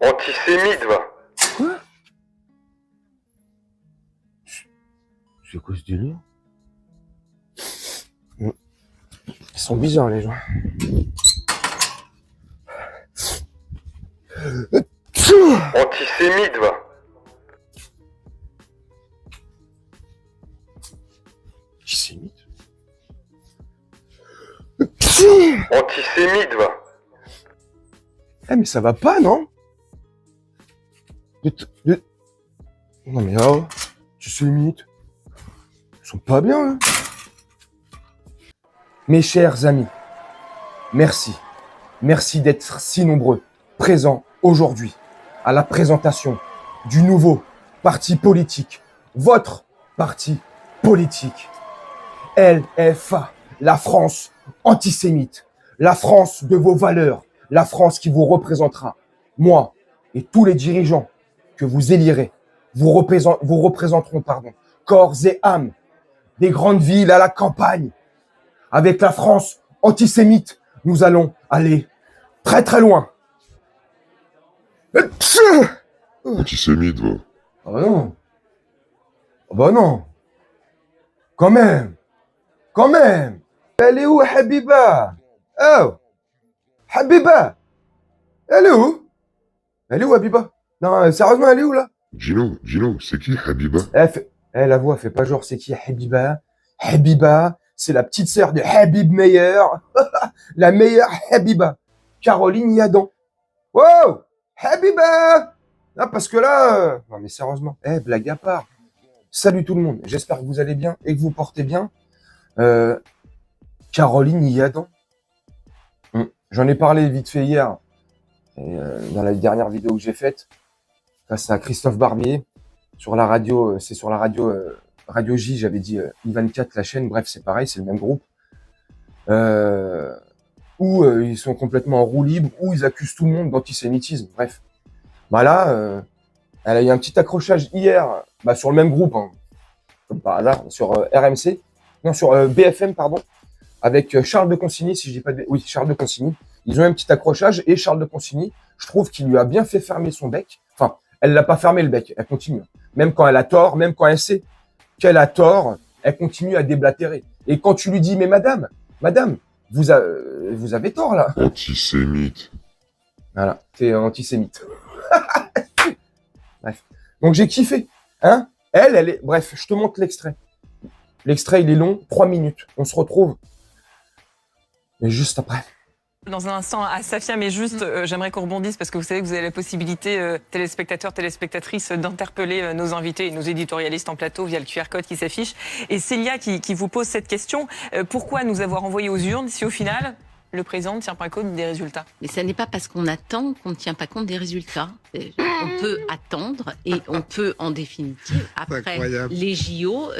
Antisémite, va. Quoi? C'est quoi ce délire? Ils sont bizarres, les gens. Antisémite, va. Antisémite? Antisémite, va. Eh, mais ça va pas, non? Non, mais oh, antisémites. Ils sont pas bien, hein. Mes chers amis, merci. Merci d'être si nombreux présents aujourd'hui à la présentation du nouveau parti politique, votre parti politique, LFA, la France antisémite, la France de vos valeurs, la France qui vous représentera. Moi et tous les dirigeants que vous élirez vous représenteront, corps et âme, des grandes villes à la campagne. Avec la France antisémite, nous allons aller très très loin. Antisémite, va. Ah bah non. Ah bah non. Quand même. Quand même. Elle est où, Habiba? Oh. Habiba. Elle est où? Elle est où, Habiba? Non, sérieusement, elle est où, là? Gino, c'est qui Habiba? La voix fait pas genre, c'est qui Habiba? Habiba, c'est la petite sœur de Habib Meyer. La meilleure Habiba. Caroline Yadan. Wow! Habiba! Ah, parce que là... Non mais sérieusement, blague à part. Salut tout le monde, j'espère que vous allez bien et que vous portez bien. Caroline Yadan. J'en ai parlé vite fait hier, dans la dernière vidéo que j'ai faite, face à Christophe Barbier, sur la radio, c'est sur la radio Radio J, j'avais dit I24, la chaîne, bref, c'est pareil, c'est le même groupe, où ils sont complètement en roue libre, où ils accusent tout le monde d'antisémitisme, bref. Bah là, elle a eu un petit accrochage hier, sur le même groupe, hein, comme par hasard, sur RMC, non, sur BFM, pardon, avec Charles de Consigny, si je dis pas de... Oui, Charles de Consigny. Ils ont eu un petit accrochage, et Charles de Consigny, je trouve qu'il lui a bien fait fermer son bec. Enfin, elle l'a pas fermé le bec, elle continue. Même quand elle a tort, même quand elle sait qu'elle a tort, elle continue à déblatérer. Et quand tu lui dis, mais madame, vous avez tort, là. Antisémite. Voilà, t'es antisémite. Bref. Donc j'ai kiffé. Hein? Elle est... Bref, je te montre l'extrait. L'extrait, il est long, 3 minutes. On se retrouve. Mais juste après. Dans un instant à Safia, mais juste, j'aimerais qu'on rebondisse parce que vous savez que vous avez la possibilité, téléspectateurs, téléspectatrices, d'interpeller nos invités et nos éditorialistes en plateau via le QR code qui s'affiche. Et Célia qui vous pose cette question, pourquoi nous avoir envoyés aux urnes si au final, le président ne tient pas compte des résultats? Mais ce n'est pas parce qu'on attend qu'on ne tient pas compte des résultats. On peut attendre et on peut, en définitive, après les JO,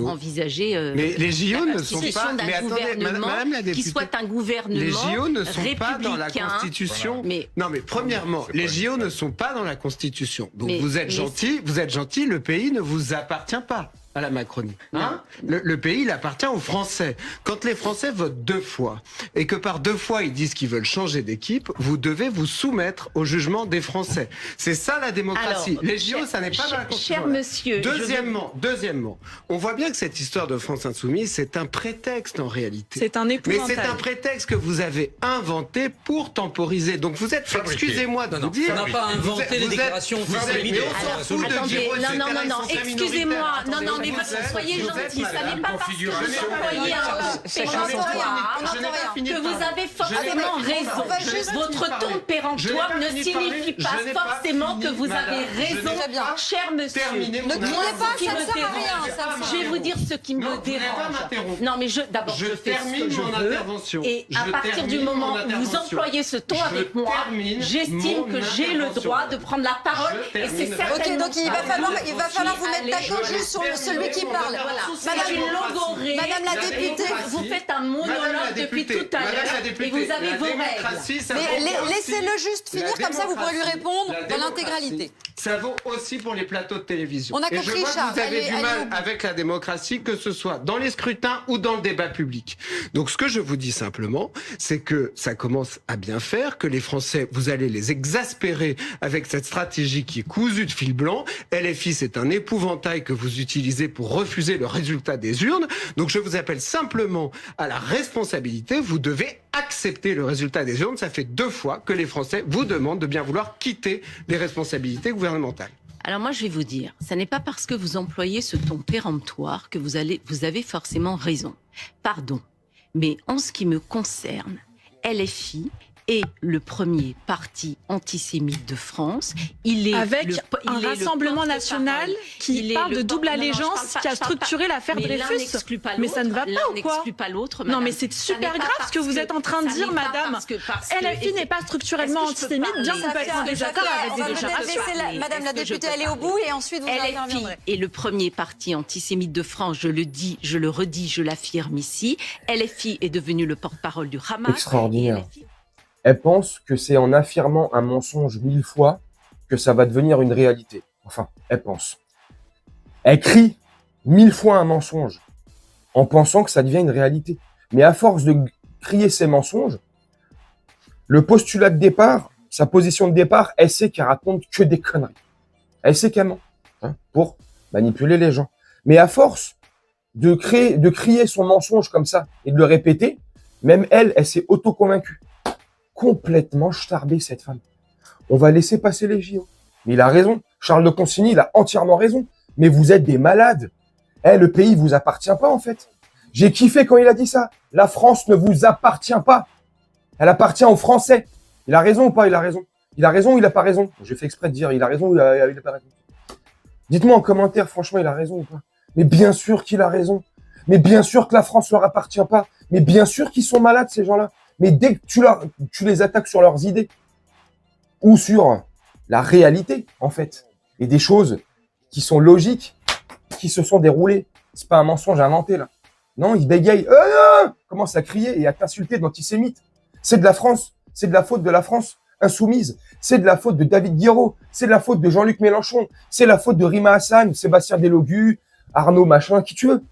envisager mais les JO ne sont pas... Mais attendez, madame la députée, qui soit un gouvernement les JO ne sont pas dans la Constitution. Mais, non, mais premièrement, les JO ne sont pas dans la Constitution. Donc vous êtes gentil, le pays ne vous appartient pas à la Macronie. Hein? Le pays, il appartient aux Français. Quand les Français votent 2 fois, et que par 2 fois, ils disent qu'ils veulent changer d'équipe, vous devez vous soumettre au jugement des Français. C'est ça la démocratie. Alors, les JO, ça n'est pas dans la Constitution. Cher monsieur... Deuxièmement, on voit bien que cette histoire de France Insoumise, c'est un prétexte en réalité. C'est un épouvantail. Mais c'est un prétexte que vous avez inventé pour temporiser. Donc vous êtes, excusez-moi de vous dire... On n'a pas inventé les déclarations officielles. Attendez, non, excusez-moi, non, mais soyez gentils, ça n'est pas parce que vous employez un péremptoire que vous avez forcément raison. Votre ton péremptoire ne signifie pas forcément que vous avez raison, cher monsieur. Ne criez pas, ça ne sert à rien. Je vais vous dire ce qui me dérange. Non, mais d'abord, je fais ce que je veux. Et à partir du moment où vous employez ce ton avec moi, j'estime que j'ai le droit de prendre la parole. Et c'est certainement... Ok, donc il va falloir vous mettre d'accord juste sur celui qui parle. Voilà. Madame- C'est une logorée. Madame la députée. Vous faites un monologue depuis tout à l'heure et vous avez vos règles. Mais laissez-le juste finir, comme ça vous pourrez lui répondre dans l'intégralité. Ça vaut aussi pour les plateaux de télévision. On a Et compris, je vois que Charles. vous avez Allez, du allez mal au bout. avec la démocratie, que ce soit dans les scrutins ou dans le débat public. Donc ce que je vous dis simplement, c'est que ça commence à bien faire, que les Français, vous allez les exaspérer avec cette stratégie qui est cousue de fil blanc. LFI, c'est un épouvantail que vous utilisez pour refuser le résultat des urnes. Donc je vous appelle simplement à la responsabilité. Vous devez accepter le résultat des urnes. Ça fait 2 fois que les Français vous demandent de bien vouloir quitter les responsabilités gouvernementales. Alors moi, je vais vous dire, ça n'est pas parce que vous employez ce ton péremptoire que vous avez forcément raison. Pardon. Mais en ce qui me concerne, LFI est le premier parti antisémite de France. Il est Avec un le Rassemblement national qui parle de double allégeance, qui a structuré l'affaire Dreyfus. Mais ça ne va pas ou quoi? pas l'autre. Non, mais c'est super grave ce que vous êtes en train de dire, madame. LFI n'est pas structurellement antisémite, bien qu'on peut être en désaccord avec des déclarations. Madame la députée aller au bout et ensuite vous LFI interviendrez. est le premier parti antisémite de France, je le dis, je le redis, je l'affirme ici. LFI est devenu le porte-parole du Hamas. Extraordinaire. Elle pense que c'est en affirmant un mensonge 1000 fois que ça va devenir une réalité. Enfin, elle pense. Elle crie 1000 fois un mensonge en pensant que ça devient une réalité. Mais à force de crier ces mensonges, le postulat de départ, sa position de départ, elle sait qu'elle raconte que des conneries. Elle sait qu'elle ment pour manipuler les gens. Mais à force de crier son mensonge comme ça et de le répéter, même elle s'est auto-convaincue. Complètement starbée, cette femme. On va laisser passer les JO. Mais il a raison. Charles de Consigny, il a entièrement raison. Mais vous êtes des malades. Le pays vous appartient pas, en fait. J'ai kiffé quand il a dit ça. La France ne vous appartient pas. Elle appartient aux Français. Il a raison ou pas? Il a raison. Il a raison ou il a pas raison? J'ai fait exprès de dire il a raison ou il a pas raison. Dites-moi en commentaire, franchement, il a raison ou pas? Mais bien sûr qu'il a raison. Mais bien sûr que la France leur appartient pas. Mais bien sûr qu'ils sont malades, ces gens-là. Mais dès que tu les attaques sur leurs idées ou sur la réalité, en fait, et des choses qui sont logiques, qui se sont déroulées, c'est pas un mensonge inventé, là. Non, ils bégayent, commencent à crier et à t'insulter d'antisémite. C'est de la France, c'est de la faute de la France insoumise, c'est de la faute de David Guiraud, c'est de la faute de Jean-Luc Mélenchon, c'est la faute de Rima Hassan, Sébastien Delogu, Arnaud Machin, qui tu veux.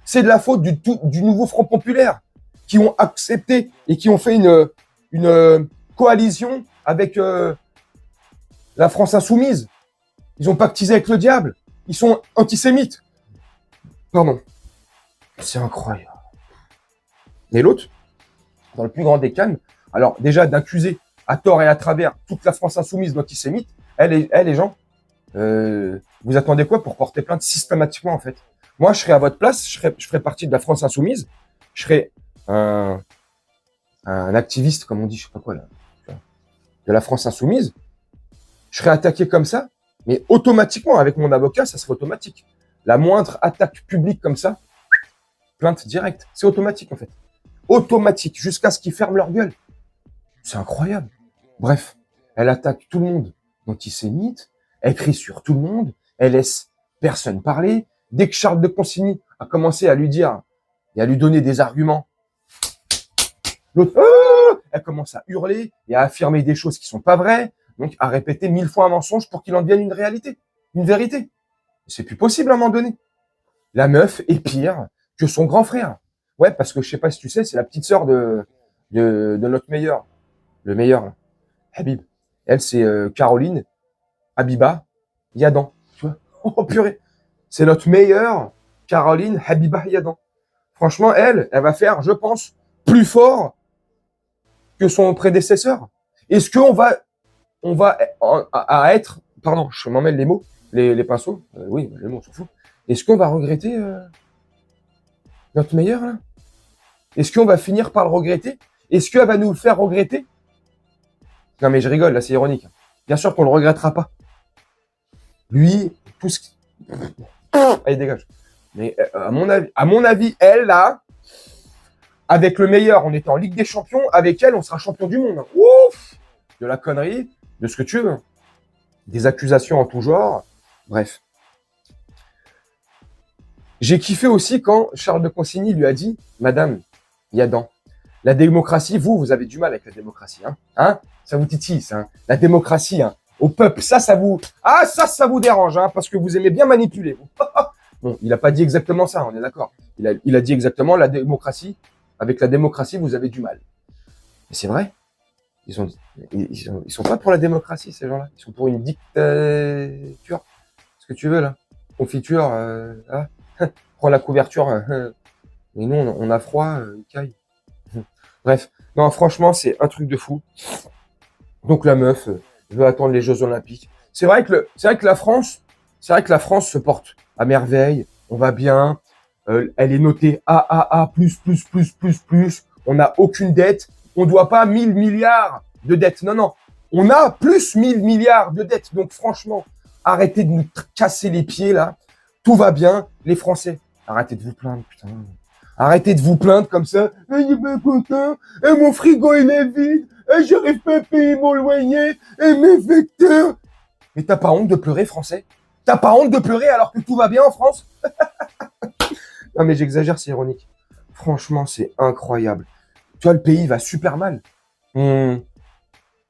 C'est de la faute du nouveau Front Populaire, qui ont accepté et qui ont fait une coalition avec la France insoumise. Ils ont pactisé avec le diable. Ils sont antisémites. Pardon. C'est incroyable. Et l'autre, dans le plus grand des calmes, alors déjà d'accuser à tort et à travers toute la France insoumise d'antisémite, les gens, vous attendez quoi pour porter plainte systématiquement, en fait? Moi, je serais à votre place, je ferais partie de la France insoumise, je serais un activiste, comme on dit, je sais pas quoi, là, de la France insoumise, je serais attaqué comme ça, mais automatiquement, avec mon avocat, ça serait automatique. La moindre attaque publique comme ça, plainte directe. C'est automatique, en fait. Automatique, jusqu'à ce qu'ils ferment leur gueule. C'est incroyable. Bref, elle attaque tout le monde d'antisémite, elle crie sur tout le monde, elle laisse personne parler. Dès que Charles de Consigny a commencé à lui dire et à lui donner des arguments, l'autre, elle commence à hurler et à affirmer des choses qui sont pas vraies, donc à répéter 1000 fois un mensonge pour qu'il en devienne une réalité, une vérité. C'est plus possible à un moment donné. La meuf est pire que son grand frère. Ouais, parce que je sais pas si tu sais, c'est la petite sœur de notre meilleur, le meilleur, là, Habib. Elle, c'est Caroline Habiba Yadan. Tu vois? Oh purée. C'est notre meilleure Caroline Habiba Yadan. Franchement, elle va faire, je pense, plus fort que son prédécesseur. Est-ce qu'on va à être, pardon, je m'en mêle les mots, les pinceaux, oui, les mots, on s'en fout. Est-ce qu'on va regretter notre meilleur, là? Est-ce qu'on va finir par le regretter? Est-ce qu'elle va nous le faire regretter? Non, mais je rigole, là, c'est ironique. Bien sûr qu'on le regrettera pas. Lui, tout ce qui... Allez, dégage. Mais à mon avis, elle, là, avec le meilleur, on était en Ligue des Champions, avec elle, on sera champion du monde. Ouf! De la connerie, de ce que tu veux. Des accusations en tout genre. Bref. J'ai kiffé aussi quand Charles de Consigny lui a dit, Madame Yadan, la démocratie, vous avez du mal avec la démocratie, hein, ça vous titille, ça, hein, la démocratie, hein, au peuple, ça vous dérange, hein, parce que vous aimez bien manipuler. Bon, il a pas dit exactement ça, on est d'accord. Il a dit exactement la démocratie, avec la démocratie, vous avez du mal. Mais c'est vrai. Ils sont pas pour la démocratie, ces gens-là. Ils sont pour une dictature. Ce que tu veux, là. Confiture, hein. Prends la couverture. Mais nous, on a froid, caille. Bref. Non, franchement, c'est un truc de fou. Donc, la meuf veut attendre les Jeux Olympiques. C'est vrai que la France se porte à merveille. On va bien. Elle est notée AAA+++++. On n'a aucune dette. On doit pas 1000 milliards de dettes. Non. On a plus 1000 milliards de dettes. Donc, franchement, arrêtez de nous casser les pieds, là. Tout va bien. Les Français, arrêtez de vous plaindre, putain. Arrêtez de vous plaindre comme ça. Il est pas content. Et mon frigo, il est vide. Et j'arrive pas à payer mon loyer. Et mes vecteurs. Mais t'as pas honte de pleurer, Français? T'as pas honte de pleurer alors que tout va bien en France? Non, mais j'exagère, c'est ironique. Franchement, c'est incroyable. Tu vois, le pays va super mal.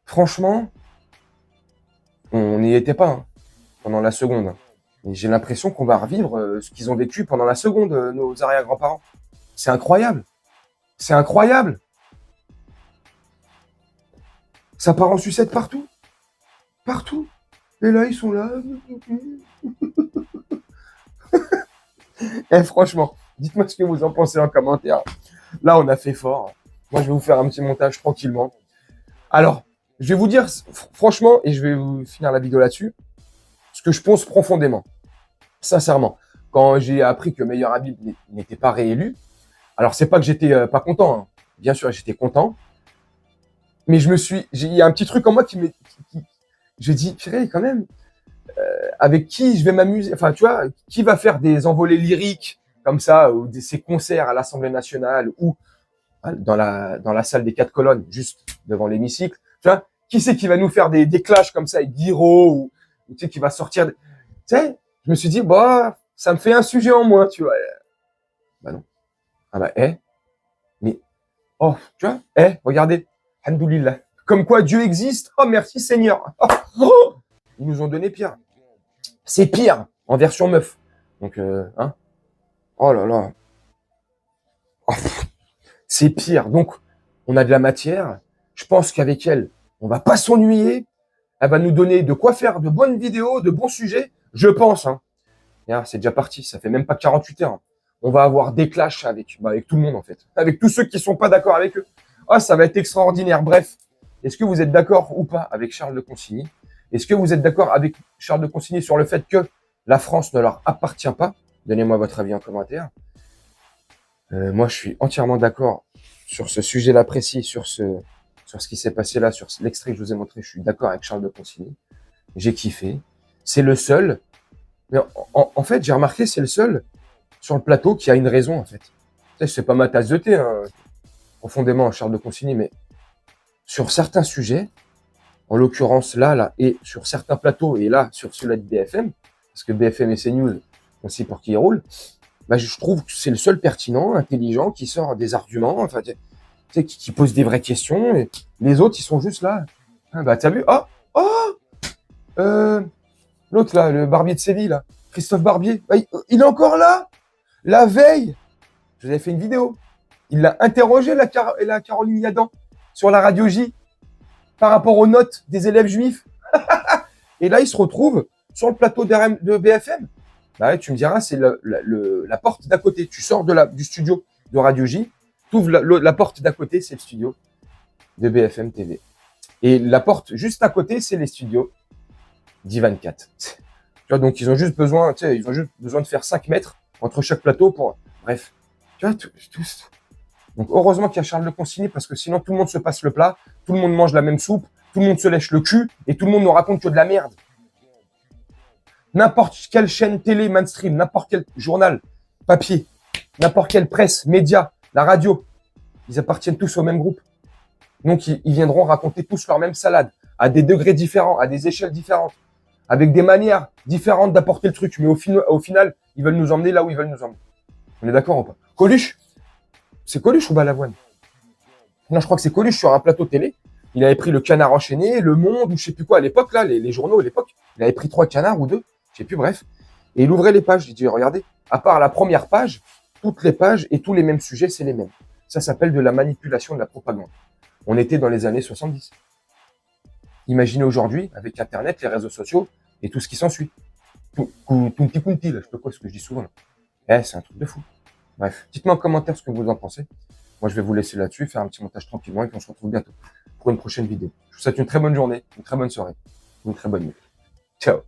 Franchement, on n'y était pas, hein, pendant la seconde. Et j'ai l'impression qu'on va revivre ce qu'ils ont vécu pendant la seconde, nos arrière-grands-parents. C'est incroyable. C'est incroyable. Ça part en sucette partout. Partout. Et là, ils sont là. Franchement, dites-moi ce que vous en pensez en commentaire. Là, on a fait fort. Moi, je vais vous faire un petit montage tranquillement. Alors, je vais vous dire, franchement, et je vais vous finir la vidéo là-dessus, ce que je pense profondément. Sincèrement, quand j'ai appris que Meyer Habib n'était pas réélu, alors c'est pas que j'étais pas content, hein. Bien sûr, j'étais content, mais il y a un petit truc en moi je dis, purée, quand même, avec qui je vais m'amuser, enfin, tu vois, qui va faire des envolées lyriques comme ça, ou ces concerts à l'Assemblée nationale, ou dans la salle des 4 colonnes, juste devant l'hémicycle, tu vois, qui c'est qui va nous faire des clashs comme ça avec Guiraud, ou tu sais, qui va sortir, tu sais, je me suis dit, bah, ça me fait un sujet en moins, tu vois. Bah non. Ah bah, mais, oh, tu vois, regardez, alhamdoulilah. Comme quoi Dieu existe, oh merci Seigneur. Oh, ils nous ont donné pire. C'est pire, en version meuf. Donc, hein. Oh là là. Oh, c'est pire. Donc, on a de la matière. Je pense qu'avec elle, on va pas s'ennuyer. Elle va nous donner de quoi faire de bonnes vidéos, de bons sujets. Je pense, hein. C'est déjà parti. Ça fait même pas 48 heures. On va avoir des clashs avec tout le monde, en fait. Avec tous ceux qui sont pas d'accord avec eux. Oh, ça va être extraordinaire. Bref. Est-ce que vous êtes d'accord ou pas avec Charles de Consigny? Est-ce que vous êtes d'accord avec Charles de Consigny sur le fait que la France ne leur appartient pas? Donnez-moi votre avis en commentaire. Moi, je suis entièrement d'accord sur ce sujet-là précis, sur ce qui s'est passé là, sur l'extrait que je vous ai montré. Je suis d'accord avec Charles de Consigny. J'ai kiffé. C'est le seul. Mais en fait, j'ai remarqué, c'est le seul sur le plateau qui a une raison, en fait. Tu sais, c'est pas ma tasse de thé, hein, profondément, Charles de Consigny, mais sur certains sujets, en l'occurrence là, et sur certains plateaux, et là, sur celui-là de BFM, parce que BFM et CNews, on sait pour qui ils roulent, bah, je trouve que c'est le seul pertinent, intelligent, qui sort des arguments, enfin, tu sais, qui pose des vraies questions, et les autres, ils sont juste là. Ah, bah, t'as vu? L'autre, là, le Barbier de Séville, là, Christophe Barbier, bah, il est encore là! La veille, je vous avais fait une vidéo. Il l'a interrogé, la Caroline Yadan, sur la radio J, par rapport aux notes des élèves juifs. Et là, il se retrouve sur le plateau de BFM. Bah ouais, tu me diras, c'est la porte d'à côté. Tu sors du studio de Radio J, tu ouvres la porte d'à côté, c'est le studio de BFM TV. Et la porte juste à côté, c'est les studios d'I24. Tu vois, donc ils ont juste besoin, de faire 5 mètres entre chaque plateau pour... Bref. Tu vois, tout. Donc, heureusement qu'il y a Charles de Consigny, parce que sinon, tout le monde se passe le plat, tout le monde mange la même soupe, tout le monde se lèche le cul, et tout le monde nous raconte que de la merde. N'importe quelle chaîne télé, mainstream, n'importe quel journal, papier, n'importe quelle presse, média, la radio, ils appartiennent tous au même groupe. Donc, ils viendront raconter tous leur même salade, à des degrés différents, à des échelles différentes, avec des manières différentes d'apporter le truc. Mais au final, Ils veulent nous emmener là où ils veulent nous emmener. On est d'accord ou pas? Coluche? C'est Coluche ou Balavoine? Non, je crois que c'est Coluche sur un plateau télé. Il avait pris le Canard enchaîné, Le Monde, ou je sais plus quoi, à l'époque, là, les journaux à l'époque. Il avait pris 3 canards ou 2, je sais plus, bref. Et il ouvrait les pages. Il dit, regardez, à part la première page, toutes les pages et tous les mêmes sujets, c'est les mêmes. Ça s'appelle de la manipulation de la propagande. On était dans les années 70. Imaginez aujourd'hui, avec Internet, les réseaux sociaux et tout ce qui s'ensuit. Kunti kunti, là, je sais pas quoi, ce que je dis souvent. Là. C'est un truc de fou. Bref, dites-moi en commentaire ce que vous en pensez. Moi, je vais vous laisser là-dessus, faire un petit montage tranquillement et puis on se retrouve bientôt pour une prochaine vidéo. Je vous souhaite une très bonne journée, une très bonne soirée, une très bonne nuit. Ciao.